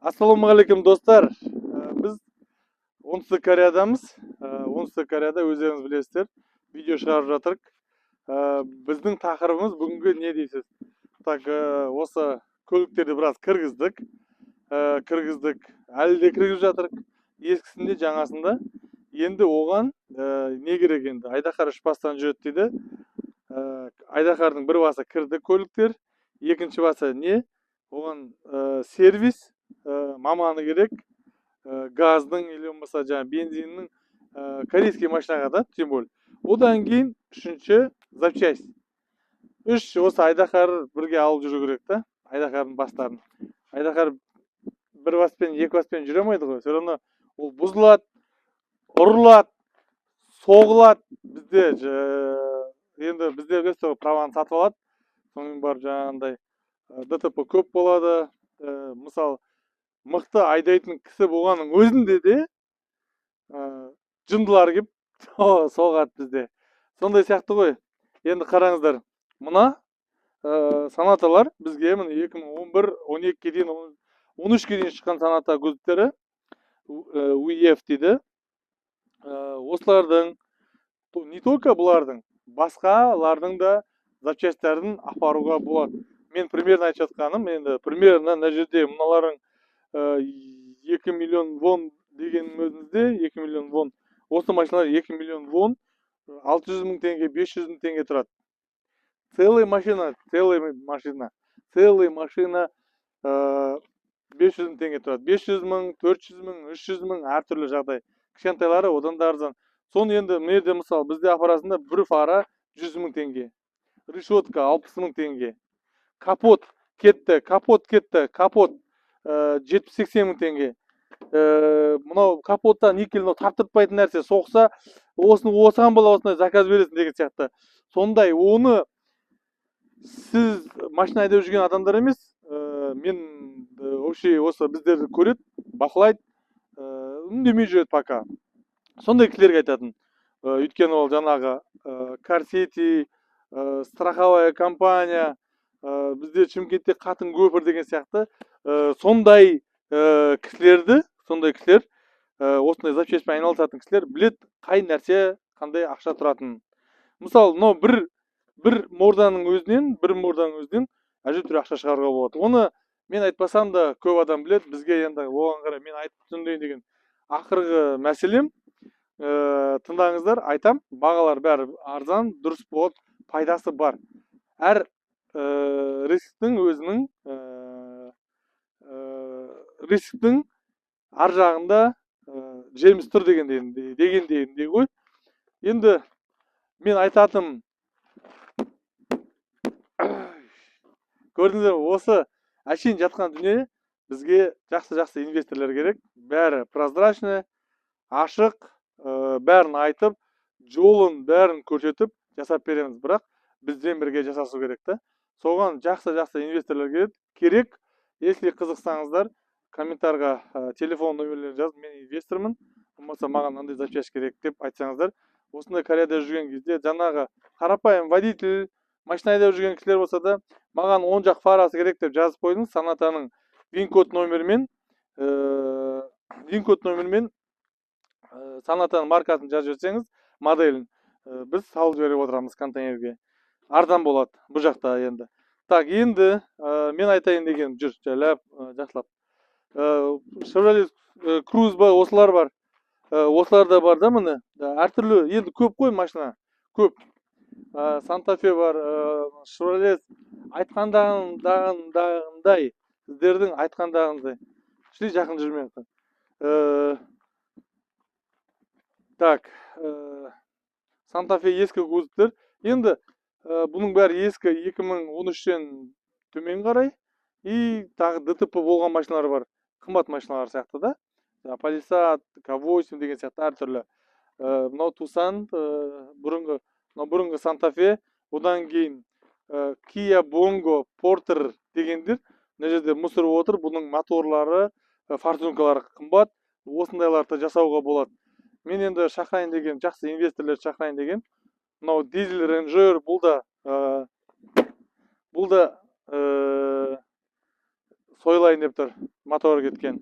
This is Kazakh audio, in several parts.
Ассалаумағалейкум достар. Біз оңтүстік Кореядамыз. Оңтүстік Кореяда өздеріңіз білесіздер, видео шығарып жатырық. Біздің тақырыбымыз бүгінгі не дейсіз? Так, осы көліктерді біраз кіргіздік. Әлі де кіргізіп жатырық. Ескісінде, жаңасында. Енді оған не керек енді? Айдаһар үш бастан жүреді дейді. Айдаһардың бір басы кірді көліктер, екінші басы не? Оған сервис маманы керек, газдың или болмаса жаңағы бензиннің, корейский машинаға да тем более. Одан кейін үшінші запчасть. Үш осы айдаһар бірге алып жүру керек та, айдаһардың бастарын. Айдаһар бір баспен екі баспен жүре алмайды ғой. Все равно ол бұзылады, ұрылады, соғылады. Енді бізде білесіз, праваны сатып алады. Сонымен барып жаңағындай ДТП көп болады. Мысалы, мықты айдайтын кісі болғанның өзінде де жындылар келіп соғады бізде. Сондай сияқты ғой. Енді қараңыздар, мына санаталар бізге міне 2011, 12-ге дейін, 13-ге дейін шыққан саната көліктері УЕФ дейді. Осылардың, не только бұлардың, басқалардың да запчастьтерін апаруға болады. Мен примерно айтып жатқаным, енді примерно мына жерде мыналарың 2 миллион вон дегеннің өзінде, 2 миллион вон. Осы машиналар 2 миллион вон, 600 мың теңге, 500 мың теңге тұрады. Целый машина 500 мың теңге тұрады. 500 мың, 400 мың, 300 мың, әртүрлі жағдай. Кішкентайлары одан да арзан. Соны енді мына мысалы бізде апарасында бір фара 100 мың теңге. Решетка 60 мың теңге. Капот кетті. 70-80 мың теңге. Мынау капотта никель таптыртпайтын нәрсе соқса, осыған бола осындай заказ бересің деген сияқты. Сондай, оны сіз машина айдап жүрген адамдар емес, мен вообще осы біздерді көреді, бақылайды, үндемей жүреді пока. Сондай кісілерге айтатын. Өйткені ол жаңағы Карсети, страховая компания, бізде Шымкентте қатын көпір деген сияқты, сондай кісілер, осындай запчастьпен айналысатын кісілер білет қай нәрсе қандай ақша тұратынын. Мысалы, мынау бір морданың өзінен әжептәуір ақша шығаруға болады. Оны мен айтпасам да көп адам біледі. Бізге енді оған қарай мен айтып түсіндірейін деген ақырғы мәселем, тыңдаңыздар, айтам, бағалар бәрі арзан, дұрыс болады, пайдасы бар. Әр рисктің өзінің рисктің ар жағында жеміс тұр дегендей ғой. Енді мен айтатым, көрдіңіздер, осы әшейін жатқан дүние бізге жақсы инвесторлар керек. Бәрі прозрачный, ашық, бәрін айтып, жолын бәрін көрсетіп жасап береміз. Бірақ бізден бірге жасасу керек та. Соған жақсы инвесторлар керек. Если қызықсаңыздар, комментарға телефон номерлерін жазып, мен инвестормын, болмаса маған мынандай запчасть керек деп айтсаңыздар, осындай Кореяда жүрген кезде жаңағы қарапайым водитель, машина айдап жүрген кісілер болса да, маған 10 жақ фарасы керек деп жазып қойдыңыз, санатаның вин-код номермен санатаның маркасын жазып жіберсеңіз, моделін біз салып жіберіп отырамыз контейнерге. Арзан болады бұл жақта енді. Так, енді мен айтайын деген жүр, жайлап, жақсылап. Chevrolet Cruze бар, осылар бар. Осылар да бар да, міне. Әртүрлі, енді көп қой машина, көп. Santa Fe бар, Chevrolet айтқандағындай, сіздердің айтқандағындай. Шли жақын жүрмеңіздер. Так, Santa Fe ескі кузовтер. Енді бұның бәрі ескі 2013-тен төмен қарай. И тағы ДТП болған машиналар бар. Қымбат машиналар сияқты да. Palisade, K8 деген сияқты әртүрлі. Мынау Tucson, бұрынғы Santa Fe, одан кейін Kia Bongo, Porter дегендер, мына жерде мусор отыр. Бұның моторлары, форсункалары қымбат. Осындайларды жасауға болады. Мен енді шақырайын деген, жақсы инвесторлер шақырайын деген. Мынау дизель Range Rover, бұл да сойлайын деп тұр, мотор кеткен.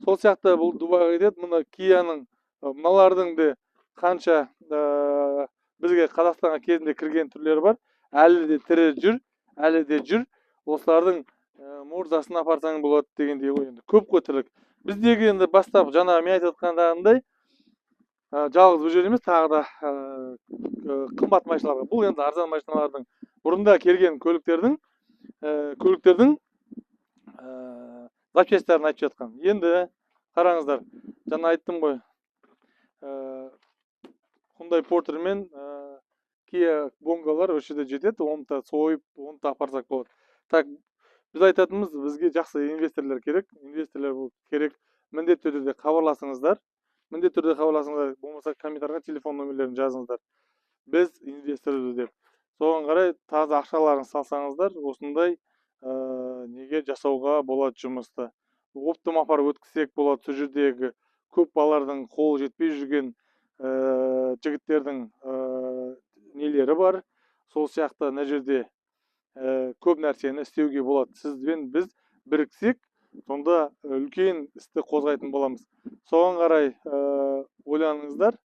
Сол сияқты бұл Дубайға кетеді. Мына Кияның мыналардың да қанша бізге Қазақстанға кезінде кірген түрлері бар. Әлі де тірі жүр, әлі де жүр. Осылардың мұрзасын апарсаң болады дегендей ғой енді. Көп қой тірлік. Біздегі енді бастап жаңа мен айтып жатқандағындай жалғыз бұл жер емес, тағы да қымбат машиналарға. Бұл енді арзан машиналардың бұрында келген көліктердің запчастарын айтып жатқан. Енді қараңыздар, жаңа айттым ғой, Hyundai Porter мен Kia Bongo'лар осы жерде жетеді, оны да сойып, оны да апарсақ болады. Так, біз айтатынымыз, бізге жақсы инвесторлар керек, керек. Міндетті түрде хабарласыңыздар. Болмаса комментарийға телефон номерлерін жазыңыздар. Біз инвесторбыз деп. Соған қарай таза ақшаларын салсаңыздар, осындай неге жасауға болады жұмысты. Оптым апарып өткізсек болады. Сол жердегі көп балалардың қолы жетпей жүрген жігіттердің нелері бар. Сол сияқты мына жерде көп нәрсені істеуге болады. Сізбен біз біріксек, сонда үлкен істі қозғайтын боламыз. Соған қарай ойланыңыздар,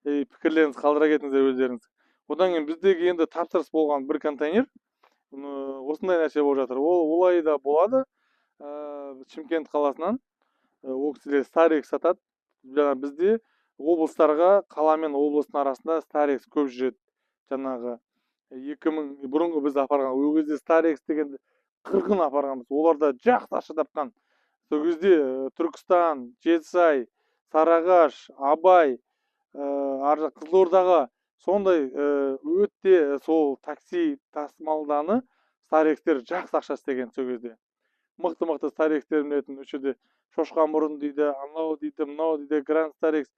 пікірлеріңізді қалдыра кетіңіздер өздеріңіз. Одан кейін біздегі енді тапсырыс болған бір контейнер, осындай нәрсе болып жатыр. Олай да болады. Шымкент қаласынан ол кісілер Старекс сатады. Жаңа бізде облыстарға, қала мен облыстың арасында Старекс көп жүреді. Жаңағы 2000 бұрынғы біз апарған, ол кезде Старекс деген 40-ын апарғанбыз. Оларда жақсы ақша тапқан. Сол кезде Түркістан, Жетісай, Сарыағаш, Абай, Қызылордаға сондай өтте сол такси тасымалданы Старекстер жақсы ақша істеген сол кезде. Мықты Старекстер білетін, осы жерде шошқа мұрын дейді, анау дейді, мынау дейді, Гранд Старекс.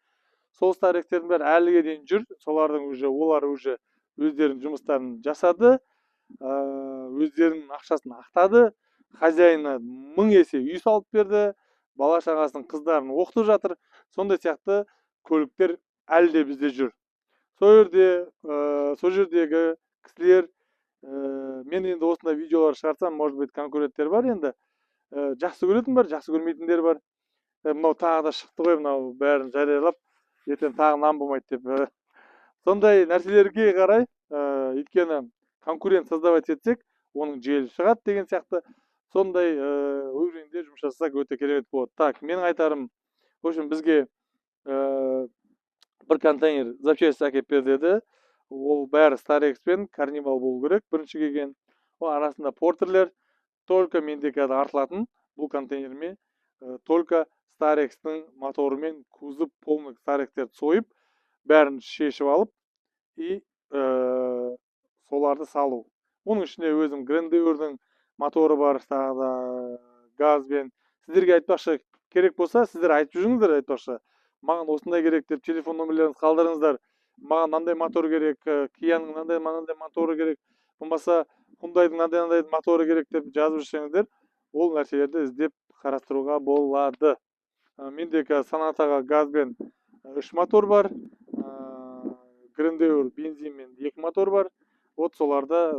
Сол Старекстердің бәрі әліге дейін жүр. Олар уже өздерінің жұмыстарын жасады, өздерінің ақшасын ақтады. Хозяйына 1000 есе үй салып берді, бала шағасының қыздарын оқытып жатыр. Сондай сияқты көліктер әлі де бізде жүр. Сол жердегі кісілер, мен енді осындай видеолар шығарсам, может быть, конкуренттер бар енді. Жақсы көретін бар, жақсы көрмейтіндер бар. Мынау тағы да шықты ғой, мынау бәрін жариялап, ертең тағы нам болмайды деп. Сондай нәрселерге қарай, өйткені конкурент создавать етсек, оның желі шығады деген сияқты. Сондай уровеньде жұмыс жасасақ өте керемет болады. Так, менің айтарым, в общем, бізге бір контейнер запчасть әкеп бер деді. Ол бәрі Старекс пен Карнивал болу керек. Бірінші келген. Ол арасында Портерлер, только менде қазір артылатын бұл контейнерме только Старекстің моторымен кузов полный Старекстерді сойып, бәрін шешіп алып и соларды салу. Оның ішінде өзім Грандеурдің моторы бар, тағы да газбен. Сіздерге айтпақшы керек болса, сіздер айтып жүріңіздер, айтпақшы. Маған осындай керек деп телефон номерлеріңізді қалдырыңыздар. Маған мынандай мотор керек, Кияның мынандай моторы керек, болмаса Hyundai'дың мынандай моторы керек деп жазып жүрсеңіздер, ол нәрселерді іздеп қарастыруға болады. Менде Сонатаға газбен 3 мотор бар, Грандеур бензинмен 2 мотор бар. Вот соларды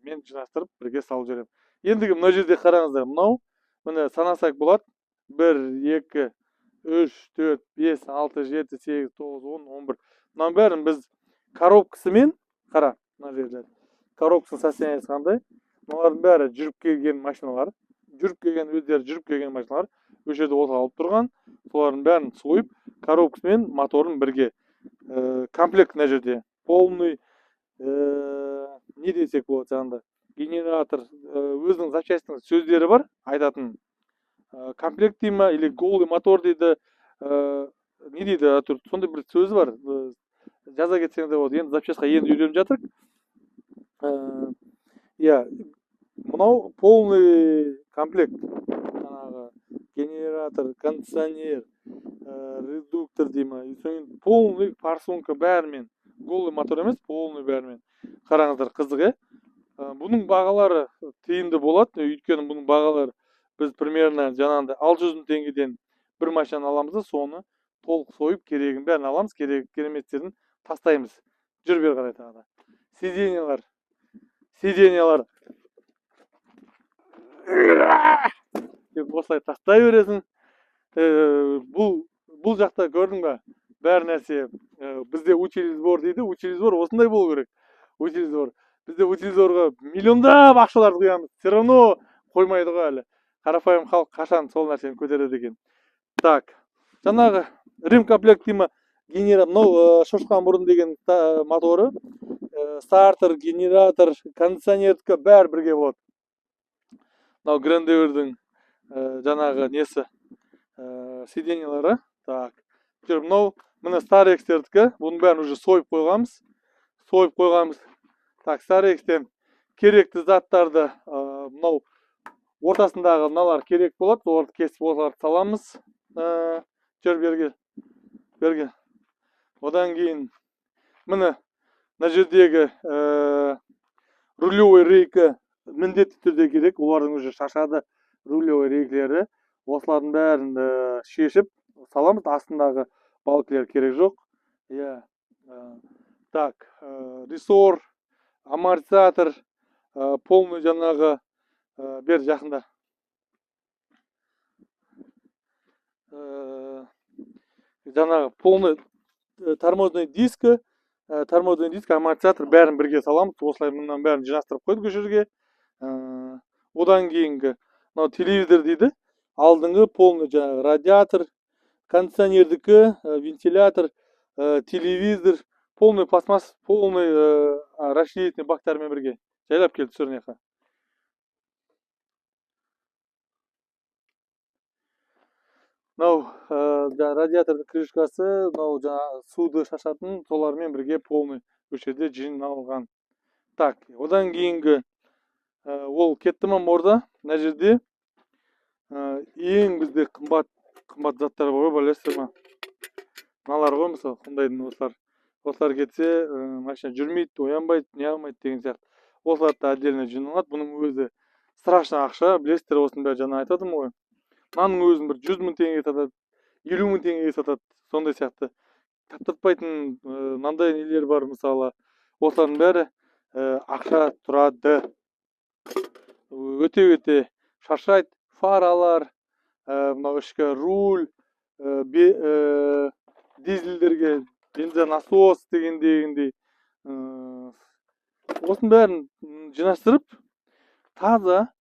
мен жинастырып бірге салып жіберемін. Ендігі мына жерде қараңыздар, мынау міне санасақ болады. 1, 2, 3, 4, 5, 6, 7, 8, 9, 10, 11. Мынаның бәрін біз коробкасымен, қара, мына жерде коробкасының состояниесі қандай. Мыналардың бәрі өздері жүріп келген машиналар. Осы жерде алып тұрған. Солардың бәрін сойып, коробкасымен моторын бірге комплект мына жерде. Полный не десек болады жаңағыда. Генератор, өзінің запчастьтің сөздері бар, айтатын. Комплект дей ма, или голый мотор дейді, не дейді, сондай бір сөзі бар. Жаза кетсеңіздер болады. Енді запчастьқа енді үйреніп жатырық. Мынау полный комплект. Генератор, кондиционер, редуктор дей ма, полный форсунка бәрімен. Голый мотор емес, полный бәрімен. Қараңыздар, қызық, бұның бағалары тиімді болады, өйткені бұның бағалары біз примерно жаңағыдай 600 теңгеден бір машина аламыз да, соны толық сойып, керегін бәрін аламыз, кереметтерін тастаймыз. Жүр бер қарай тағы да. Сиденьялар. деп осылай тастай бересің. Бұл жақта көрдің ба? Бәр нәрсе бізде утилизбор дейді. Утилизбор осындай болу керек. Утилизбор. Бізде утилизборға миллиондап ақшаларды құямыз. Все равно қоймайды ғой әлі. Қарапайым халық қашан сол нәрсені көтереді екен. Так. Жаңағы ремкомплект деймін мынау шошқан мұрын деген моторы, стартер, генератор, кондиционердікі бәрі бірге болады. Мынау Грандевердің жаңағы несі сиденьялары. Так. Мынау міне Старекстердікі. Бұның бәрін уже сойып қойғанбыз. Так, Старекстен керекті заттарды мынау ортасындағы мыналар керек болады. Оларды кесіп оларды саламыз. Жүр берге. Одан кейін міне мына жердегі рулевой рейка міндетті түрде керек. Олардың уже шашады рулевой рейкілері. Осылардың бәрін шешіп саламыз. Астындағы балкілер керек жоқ. Так, рессор, амортизатор, полный жаңағы бер жақында. Жаңағы полный тормозный диск, амортизатор бәрін бірге саламыз. Осылай мындан бәрін жинастырып қойдық жерге. Одан кейінгі мынау телевизор дейді. Алдыңғы полный жаңағы радиатор, кондиционердікі, вентилятор, телевизор, полный пластмасс, полный расширительный бактармен бірге жайлап келді түсірнеқа. Мынау радиатордың крышкасы, мынау жаңағы суды шашатын, солармен бірге полный өшеде жиналған. Так, одан кейінгі ол кетті ма морда? Мына жерде ең бізде қымбат заттар бар, білесіздер ма? Мыналар ғой, мысалы, қандайдың осылар кетсе, машина жүрмейді, оянбайды, не алмайды деген сияқты. Осылар да отдельно жиналады. Бұның өзі страшно ақша, білесіздер, осының бәрі жаңа айтадым ғой. Мынаның өзін бір 100 мың теңгеге сатады, 50 мың теңгеге сатады, сондай сияқты. Таптыртпайтын мынандай нелер бар, мысалы. Осылардың бәрі ақша тұрады. Өте шаршайды. Фаралар, мынау ішкі руль, дизельдерге бензонасос дегендей. Осының бәрін жинастырып, таза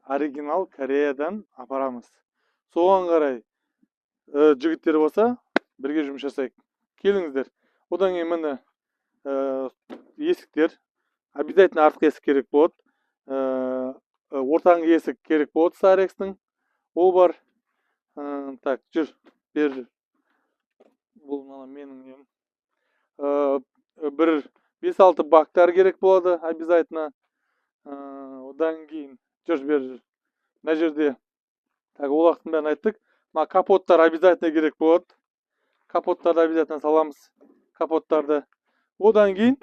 оригинал Кореядан апарамыз. Соған қарай жігіттер болса, бірге жұмыс жасайық. Келіңіздер. Одан кейін міне есіктер, обязательно артқы есік керек болады. Ортаңғы есік керек болады Старекстің. Ол бар. Так, жүр, бер. Бұл менің нем. Бір 5-6 бактар керек болады, обязательно. Одан кейін жүр, бер. Мына жерде. Так, ол уақыттың бәрін айттық. Мына капоттар обязательно керек болады. Капоттарды обязательно саламыз. Капоттарды. Одан кейін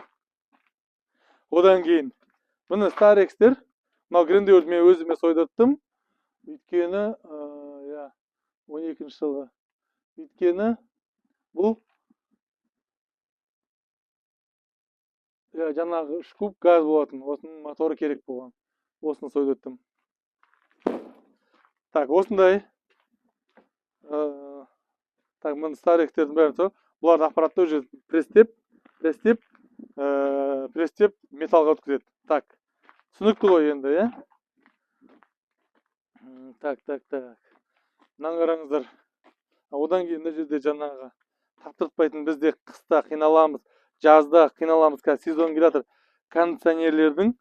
міне Старекстер. Мынау Грандеверді мен өзіме сойдырттым. Өйткені 12 жылғы. Өйткені бұл жаңағы 3 куб газ болатын. Осының моторы керек болған. Осыны сойдырттым. Так, осындай. Так, мына Старекстердің бәрін сол. Бұларды аппаратты уже престеп металға өткізеді. Так. Түсінікті ғой енді, Так. Мынаны қараңыздар. Одан кейін мына жерде жаңағы таптыртпайтын бізде қыста қиналамыз, жазда қиналамыз. Сезон келатыр. Кондиционерлердің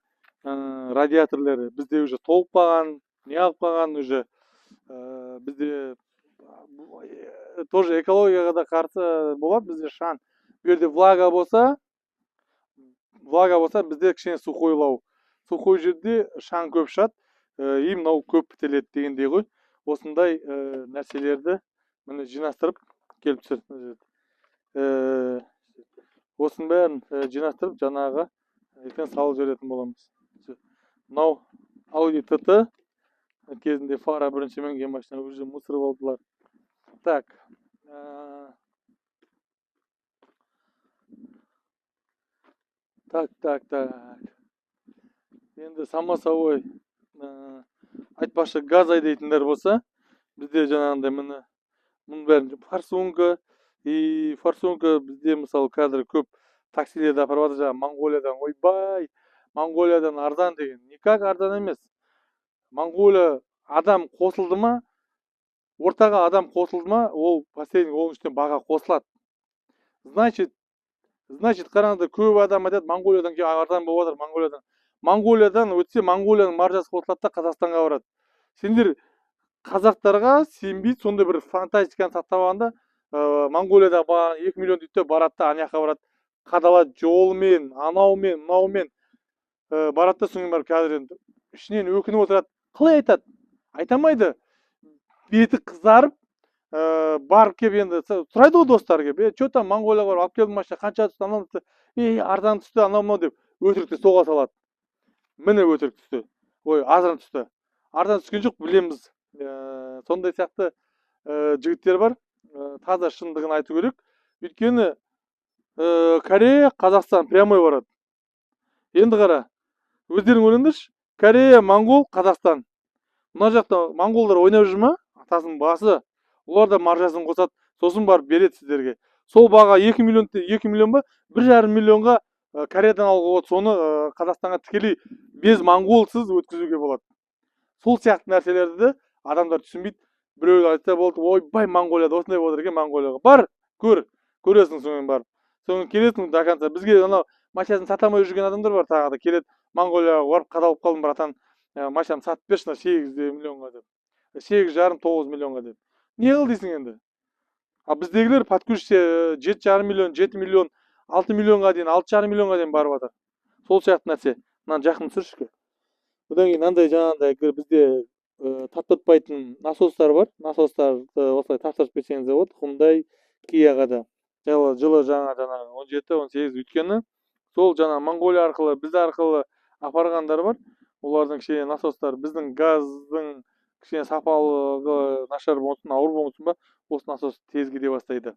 радиаторлары бізде уже толып қалған, не алып қалған уже. Бізде тоже экологияға да қарсы болады. Бізде шаң. Bu yerде влага болса бізде кішкене сухойлау. Сухой жерде шаң көп шығады, мынау көп бітеледі дегендей ғой. Осындай нәрселерді міне жинастырып келіп түсір. Осының бәрін жинастырып жаңағы ертең салып жіберетін боламыз. Мынау Audi TT кезінде фара бірінші мінген машина уже мусор болдылар. Так. Так. Енді само собой айтпақшы газ айдайтындар болса, бізде жаңағындай міне мұның бәрін форсунка, форсунка бізде мысалы қазір көп таксилерді апарып жатыр жаңағы Монғолиядан. Ойбай, Монғолиядан арзан деген. Никак арзан емес. Монғолия адам қосылды ма, ортаға адам қосылды ма, ол последний оның үстіне баға қосылады. Значит, қараңыздар, көп адам айтады, Монғолиядан арзан болып жатыр, Монғолиядан өтсе, Монғолияның маржасы қосылады да Қазақстанға барады. Сендер қазақтарға сенбейді, сондай бір фантастиканы сақтап алғанда, Монғолияда 2 миллион дейді, барады да ана жаққа барады, қадалады жолымен, анаумен, мынаумен барады да соның бәрі қазір енді ішінен өкініп отырады. Қалай айтады? Айтамайды. Беті қызарып, барып келіп енді сұрайды ғой достар келіп, что там Монғолияға барып алып келдің машина, қанша түсті, анау түсті, арзан түсті, анау мынау деп өтірікті соға салады. Міне өтірік түсті, ой арзан түсті, арзан түскен жоқ, білеміз. Сондай сияқты жігіттер бар. Таза шындығын айту керек. Өйткені Корея, Қазақстан прямой барады. Енді қара, өздерің ойлаңдаршы, Корея, Моңғол, Қазақстан. Мына жақта моңғолдар ойнап жүр ма? Атасының басы. Олар да маржасын қосады, сосын барып береді сіздерге. Сол баға 2 миллион ба, 1,5 миллионға Кореядан алуға болады. Соны Қазақстанға тікелей без моңғолсыз өткізуге болады. Сол сияқты нәрселерді адамдар түсінбейді. Біреу айтса болды, ойбай, Монғолияда осындай болып жатыр екен, Монғолияға бар, көресің соңын барып. Соңын келесің до конца. Бізге анау машинасын сата алмай жүрген адамдар бар, тағы да келеді, Монғолияға барып қадалып қалдым, братан, машинаны сатып берші 8 миллионға деп. 8,5-9 миллионға деп. Не қыл дейсің енді? Біздегілер подключиться 7,5 миллион, 7 миллион, 6 миллионға дейін, 6,5 миллионға дейін барып жатыр. Сол сияқты нәрсе. Мынаны жақын түсірші. Одан кейін андай жаңағындай бізде таптатпайтын насостар бар. Насостарды осылай тапсырып берсеңіз болады. Hyundai, Kia'ға да. Жылы жаңағы 17-18 өткені сол жаңа Монғолия арқылы, біз арқылы апарғандар бар. Олардың кішкене насостар біздің газдың кішкене сапалығы нашар болсын, ауыр болсын ба, осы насос тез кете бастайды.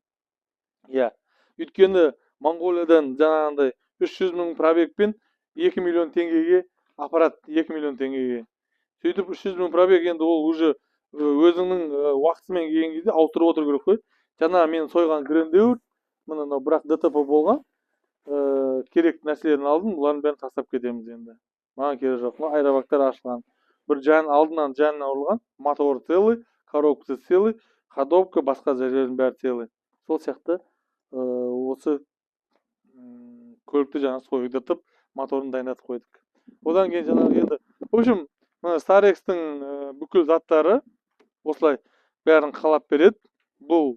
Өйткені Монғолиядан жаңағындай 300 мың пробегпен 2 миллион теңгеге апарат, 2 миллион теңгеге. Сөйтіп 300 мың пробег, енді ол уже өзіңнің уақытысымен келген кезде ауыстырып отыру керек қой. Жаңа мен сойған грендеуір, мына бірақ ДТП болған, керек нәрселерін алдым, бұлардың бәрін тастап кетеміз енді. Маған керек жоқ. Аэробактар ашылған. Бір алдынан жанына ұрылған, мотор целый, коробкасы целый, ходовка, басқа жерлердің бәрі целый. Сол сияқты осы көлікті жаңа сойдыртып, моторын дайындатып қойдық. Одан кейін жаңағы енді, в общем, Starex'тің бүкіл заттары осылай бәрін қалап береді. Бұл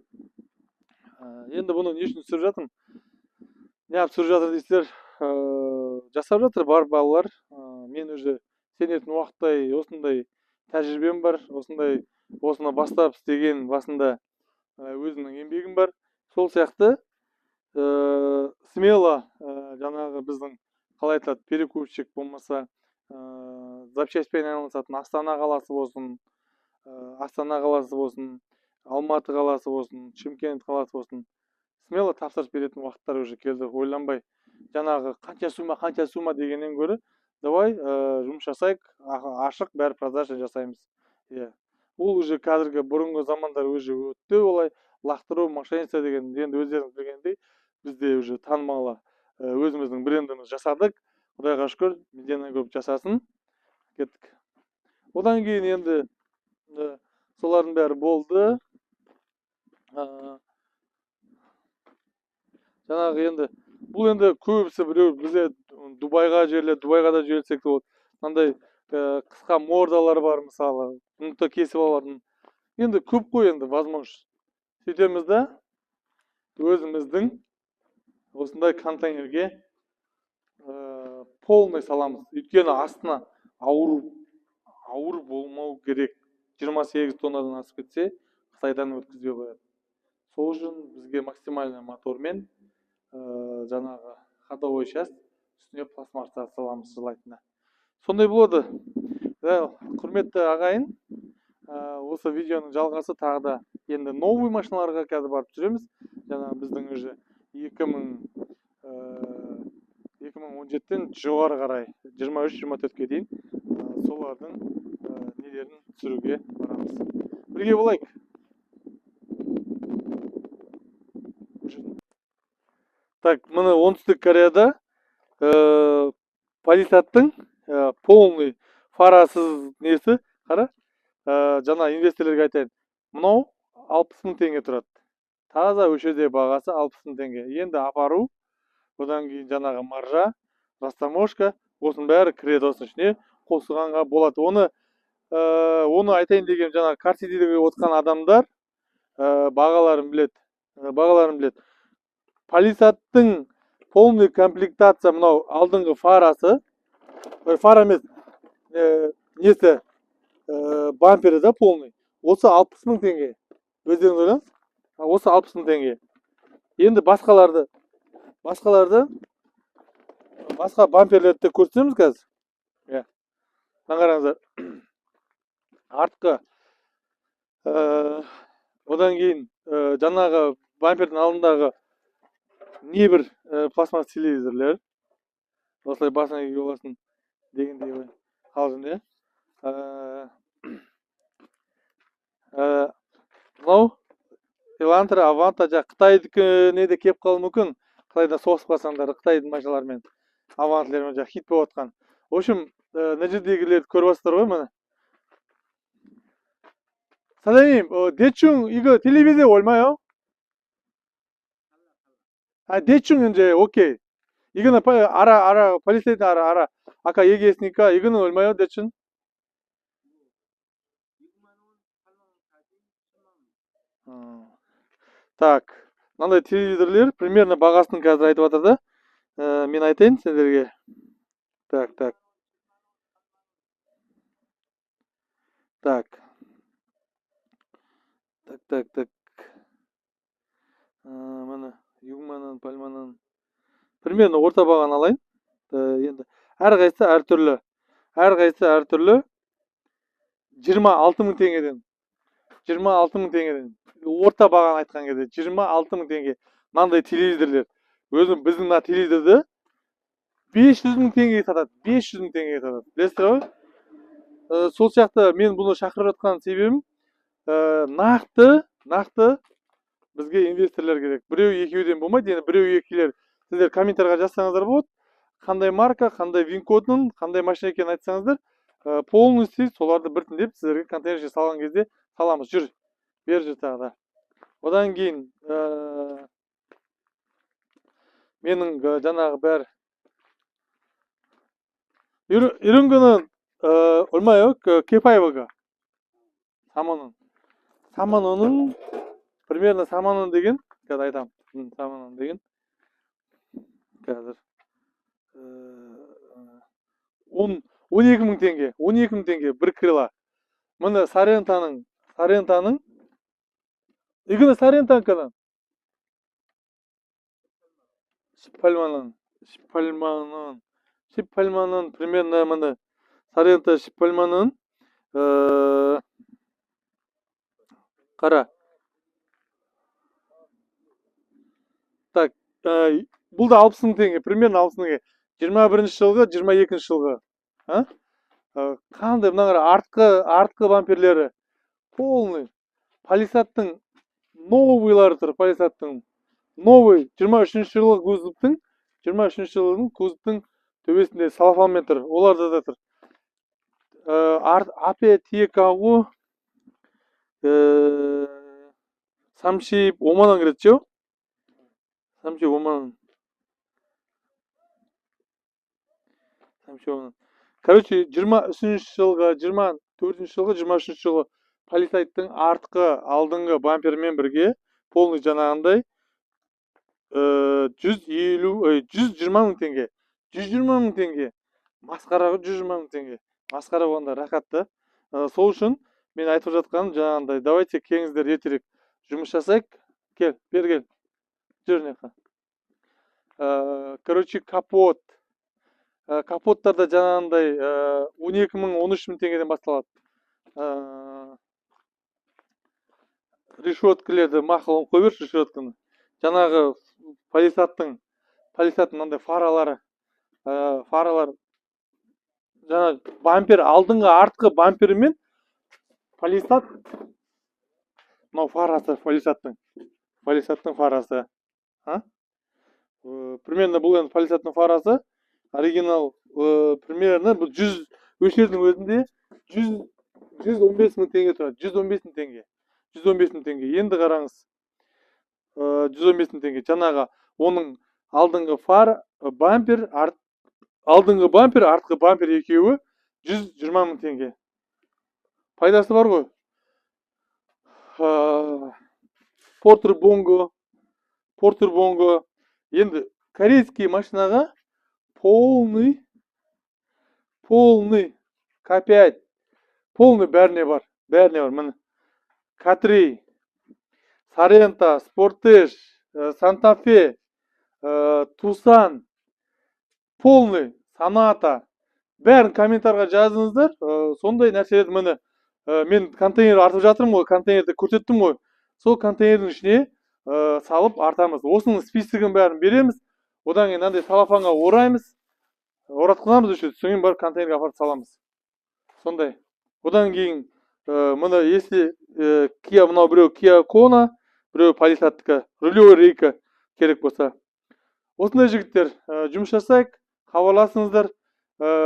енді бұны не үшін түсіріп жатырмын? Неғып түсіріп жатыр дейсіздер? Жасап жатыр бар балалар. Мен уже сенетін уақыттай осындай тәжірибем бар, осыны бастап істеген басында өзімнің еңбегім бар. Сол сияқты смело жаңағы біздің қалай айтады, перекупщик болмаса запчастьпен айналысатын Астана қаласы болсын, Алматы қаласы болсын, Шымкент қаласы болсын, смело тапсырыс беретін уақыттар уже келді. Ойланбай жаңағы қанша сумма дегеннен гөрі давай жұмыс жасайық, ашық бәрі продажа жасаймыз. Ол уже қазіргі бұрынғы замандар уже өтті, олай лақтыру, мошенница деген, енді өздеріңіз білгендей, бізде уже танымалы өзіміздің брендіміз жасадық. Құдайға шүкір, медиана көп жасасын. Кеттік. Одан кейін енді солардың бәрі болды. Жаңағы енді бұл енді көбісі біреу бізде Дубайға да жіберсек болады. Мынандай қысқа мордалар бар мысалы, ұнты кесіп алатын. Енді көп қой енді возможность. Сөйтеміз да өзіміздің осындай контейнерге полный саламыз. Өйткені астына ауыр болмау керек. 28 тоннадан асып кетсе, Қытайдан өткізбей қояды. Сол үшін бізге максимальный мотормен жаңағы ходовой часть үстіне пластмасса саламыз жылайтына. Сондай болады. Құрметті ағайын, осы видеоның жалғасы тағы да енді новый машиналарға қазір барып жүреміз. Жаңа біздің уже 2017-тен жоғары қарай 23-24-ке дейін солардың нелерін түсіруге барамыз. Бірге болайық. Так, міне оңтүстік Кореяда полисаттың полный фарасыз несі, қара, жаңа инвесторлерге айтайын. Мынау 60.000 теңге тұрады. Таза өшеде бағасы 60.000 теңге. Енді апару, одан кейін жаңағы маржа, растаможка, осының бәрі кіреді осының ішіне, қосылғанға болады. Оны айтайын деген жаңағы карсидегі отқан адамдар бағаларын біледі. Полисаттың полный комплектация мынау алдыңғы фарасы, фара емес, несі, бампері да полный. Осы 60.000 теңге. Өздеріңіз ойлаңыз. Осы 60.000 теңге. Енді басқа бамперлерді көрсетеміз қазір. Қараңыздар. Артқы. Одан кейін жаңағы бампердің алдындағы небір пластмасс телевизорлер. Осылай басына киюге боласын дегендей ғой. Қалжың, мынау Элантра, Аванта, Қытайдікіне де кеп қалуы мүмкін. Қытайда соғысып қалсаңдар, Қытайдың машиналарымен, Авантлермен хит болып отқан. В общем, мына жердегілерді көріп отырсыздар ғой, міне. 사장님, 대충 이거 텔레비전 얼마요? 대충 이제 오케이. 이거는 알아. полицей도 알아. 아까 얘기했으니까 이거는 얼마요, 대충? Так, мынандай телевизорлер примерно бағасын қазір айтып жатыр да. Мен айтайын сендерге. Так. Міне 6.000, 8.000. Примерно орта бағаны алайын. Енді әрқайсысы әртүрлі. 26.000 теңгеден. 26.000 теңгеден. Орта бағаны айтқан кезде 26.000 теңге. Мынандай телевизорлер. Өзім біздің мына телевизорды 500.000 теңгеге сатады. 500.000 теңгеге сатады. Білесіздер ғой? Сол сияқты мен бұны шақырып жатқан себебім нақты бізге инвесторлар керек. Біреу екеуден болмайды. Енді біреу екілер сіздер комментарийға жазсаңыздар болады. Қандай марка, қандай вин кодын, қандай машина екенін айтсаңыздар, полностью соларды біртіндеп сіздерге контейнерге салған кезде саламыз. Жүр. Бер жүр тағы да. Одан кейін менің жаңағы бәрі 이런 거는 얼마예요? K5가 4만 원은 примерно 4만 원 деген қазір айтамын. 4만 원 деген қазір 12.000 теңге. 12.000 теңге бір крила. Міне Сарентаның 이거는 Сарентаның 18만 원 примерно міне Сарента 18만 원. қара. Так, бұл да 60.000 теңге, примерно 60.000 теңге. 21-ші жылғы, 22-ші жылғы. Қандай мына артқы бамперлері полный. Полисаттың новыйлары тұр, полисаттың новый 23-ші жылғы кузовтың 23-ші жылдың кузовтың төбесінде салафанмен тұр. Оларда да тұр. 앞에 뒤에 가고 35만 원 그랬죠? 35만 원. 35만 원. Короче, 23-ші жылғы, 24-ші жылғы, 23-ші жылғы полисайттың артқы алдыңғы бампермен бірге полный жаңағындай 120 мың теңге. 120 мың теңге. Масқараға 120 мың теңге. Масқара болғанда рақатты. Сол үшін мен айтып жатқаным жаңағындай, давайте келіңіздер ертерек жұмыс жасайық. Кел, бер кел. Жүр неқа. Короче, капоттарда жаңағындай 12 мың, 13 мың теңгеден басталады. Решеткілерді мақылын қой берші, решеткіні. Жаңағы полисаттың мынандай фаралар жана бампер алдыңғы артқы бампері мен полисад мынау фарасы полисадтың фарасы. Примерно бұл енді полисадтың фарасы оригинал примерно бұл 100 өшердің өзінде 115 мың теңге тұрады. 115 мың теңге. 115 мың теңге. Енді қараңыз. 115 мың теңге. Жаңағы оның алдыңғы бампер, алдыңғы бампер, артқы бампер екеуі 120 мың теңге. Пайдасы бар ғой. Портер Бонго. Енді корейский машинаға полный К5, полный бәріне бар. Міне. К3, Сарента, Спортеж, Санта-Фе, Тусан, полный, Соната. Бәрін комментарға жазыңыздар. Сондай нәрселерді міне мен контейнер артып жатырмын ғой, контейнерді көрсеттім ғой. Сол контейнердің ішіне салып артамыз. Осының списогын бәрін береміз. Одан кейін андай салафанға ораймыз. Оратқызамыз еще, содан кейін барып контейнерге апарып саламыз. Сондай. Одан кейін мына если Kia мынау біреу Kia Kona, біреу полисадтікі, рулевой рейка керек болса. Осындай жігіттер, жұмыс жасайық, хабарласыңыздар.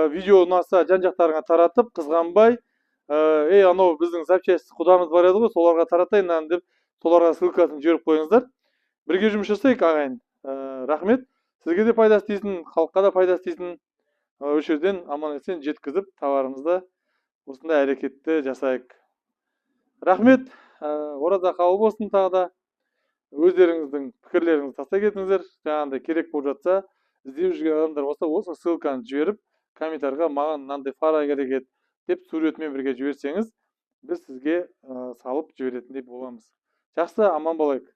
Видео ұнаса жан-жақтарыңа таратып, қызғанбай, анау біздің запчасть құдамыз бар еді ғой, соларға таратайын деп, соларға ссылкасын жіберіп қойыңыздар. Бірге жұмыс жасайық, ағайын. Рахмет. Сізге де пайдасы тисін, халыққа да пайдасы тисін. Осы жерден аман есен жеткізіп, товарымызды осындай әрекетті жасайық. Рахмет. Ораза қабыл болсын тағы да. Өздеріңіздің пікірлеріңізді тастай кетіңіздер. Жаңағындай керек болып жатса, іздеп жүрген адамдар болса, осы ссылканы жіберіп, комментарийға маған мынандай фара керек еді деп суретімен бірге жіберсеңіз, біз сізге салып жіберетіндей боламыз. Жақсы, аман болайық.